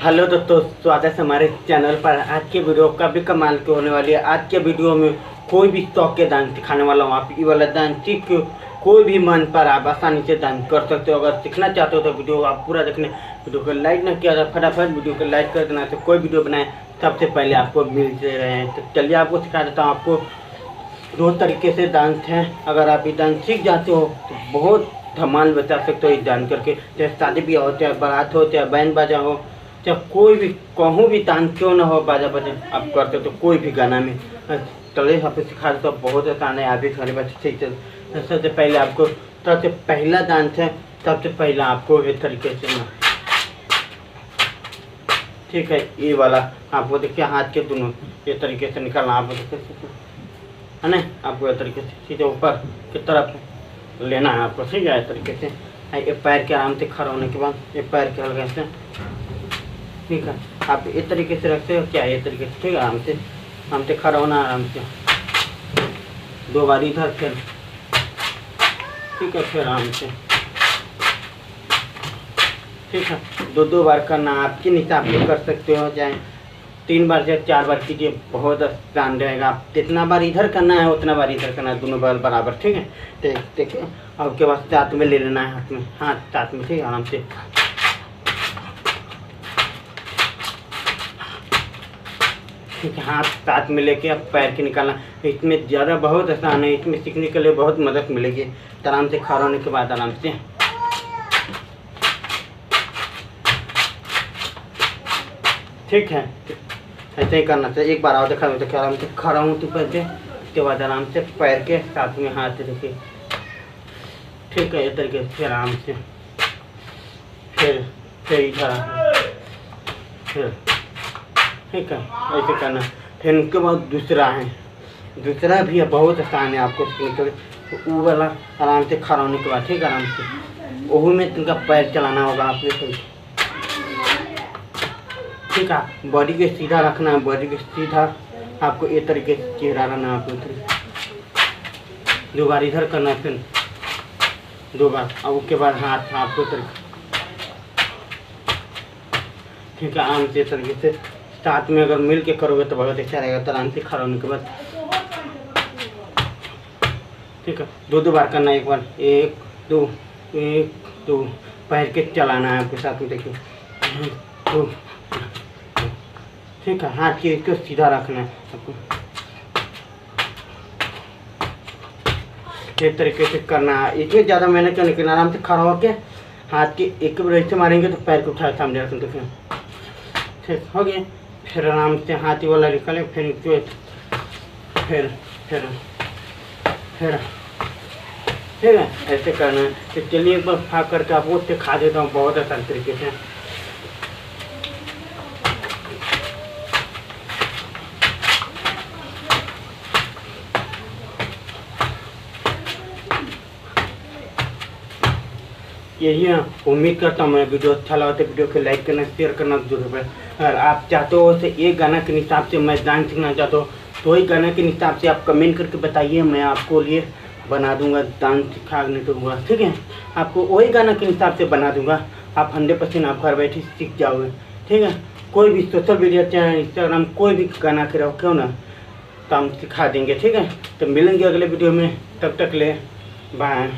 Hello दोस्तों, स्वागत है हमारे चैनल पर। आज के वीडियो काफ़ी कमाल की होने वाली है। आज के वीडियो में कोई भी शौक के दान सिखाने वाला हूँ। आप ये वाला दान सीख के कोई भी मन पर आप आसानी से दान कर सकते हो। अगर सीखना चाहते हो तो वीडियो आप पूरा देखने, वीडियो को लाइक ना किया तो फटाफट वीडियो को लाइक कर देना। तो कोई वीडियो बनाए सबसे पहले आपको मिलते रहे। तो चलिए आपको सिखा देता हूँ। आपको दो तरीके से डांस हैं। अगर आप ये डांस सीख जाते हो तो बहुत धमाल बचा सकते हो ये डांस करके। चाहे शादी ब्याह हो, चाहे बारात हो, चाहे बैंड बाजा हो, चाहे कोई भी कहूँ भी डांस क्यों ना हो, बाजा बजे आप करते हो तो कोई भी गाना में। चलिए आपको सिखा देता हूँ। बहुत आसान है, आप भी घर बैठे सीख सकते। सबसे पहले आपको सबसे पहला डांस है। सबसे पहला आपको इस तरीके से ना, ठीक है, ये वाला आपको देखिए हाथ के दोनों ये तरीके से निकालना। आपको देखिए है ना, आपको इस तरीके से सीधे ऊपर की तरफ लेना है आपको, ठीक है। इस तरीके से ये पैर के आराम से खड़ा होने के बाद ये पैर के हल्के से, ठीक है, आप इस तरीके से रखते हो क्या, ये तरीके से, ठीक है। आराम से खड़ा होना, आराम से दो बार इधर, फिर ठीक है, फिर आराम से, ठीक है। दो बार करना, आपके हिसाब से कर सकते हो, चाहे 3 बार से 4 बार कीजिए, बहुत आसान रहेगा। आप जितना बार इधर करना है उतना बार इधर करना है, दोनों बार बराबर, ठीक है। देखिए, और उसके बाद साथ में ले लेना है, हाथ में, हाथ साथ में, ठीक है, आराम से, ठीक है। हाथ साथ में लेके अब पैर के निकालना। इसमें ज़्यादा बहुत आसान है, इसमें सीखने के लिए बहुत मदद मिलेगी। आराम से खड़ा होने के बाद आराम से, ठीक है, ऐसे ही करना चाहिए। एक बार आओ देखा तो आराम से खड़ा हूँ तो पैर के, उसके बाद आराम से पैर के साथ में हाथ देखिए, ठीक है, इस तरीके से आराम से, फिर इधर, फिर, ठीक है, ऐसे करना। फिर उसके बाद दूसरा है, दूसरा भी है, बहुत आसान है आपको सीखने के लिए। वो वाला आराम से खड़ा होने के बाद, ठीक है, आराम से वो में तुमका पैर चलाना होगा आपको, ठीक है। बॉडी के सीधा रखना है, बॉडी के सीधा आपको ये तरीके से चेहरा रहना है आपको। 2 बार इधर करना है, फिर 2 बार, और उसके बाद हाथ आपको तरीके, ठीक है, आराम से तरीके से साथ में अगर मिल के करोगे तो बहुत अच्छा रहेगा। तो आराम से खड़ा होने के बाद, ठीक है, 2 बार करना है। एक बार 1 2 पैर के चलाना है आपके साथ में, देखिए 2, ठीक है। हाथ के इसको सीधा रखना है आपको, इस तरीके से करना है। इसमें ज़्यादा मेहनत नहीं करना, आराम से खड़ा होके हाथ के एक बार ऐसे मारेंगे तो पैर को उठा सामने रखें, देखिए, ठीक हो गया। फिर आराम से हाथी वाला निकाले, फिर फिर फिर फिर ठीक है, ऐसे करना है। तो चलिए एक बार फाक करके आपको सिखा देता हूँ बहुत आसान तरीके से। यही है, उम्मीद करता हूँ मेरा वीडियो अच्छा लगा तो वीडियो को लाइक करना, शेयर करना जरूर है। अगर आप चाहते हो तो एक गाना के हिसाब से मैं डांस सीखना चाहता हूँ तो वही गाना के हिसाब से आप कमेंट करके बताइए, मैं आपको लिए बना दूंगा, डांस सिखाने दूंगा, ठीक है। आपको वही गाना के हिसाब से बना दूंगा, आप 100% आप घर बैठे सीख जाओगे, ठीक है। कोई भी सोशल मीडिया चाहे इंस्टाग्राम, कोई भी गाना के रहो क्यों ना, तो हम सिखा देंगे, ठीक है। तो मिलेंगे अगले वीडियो में, तब तक ले बाय।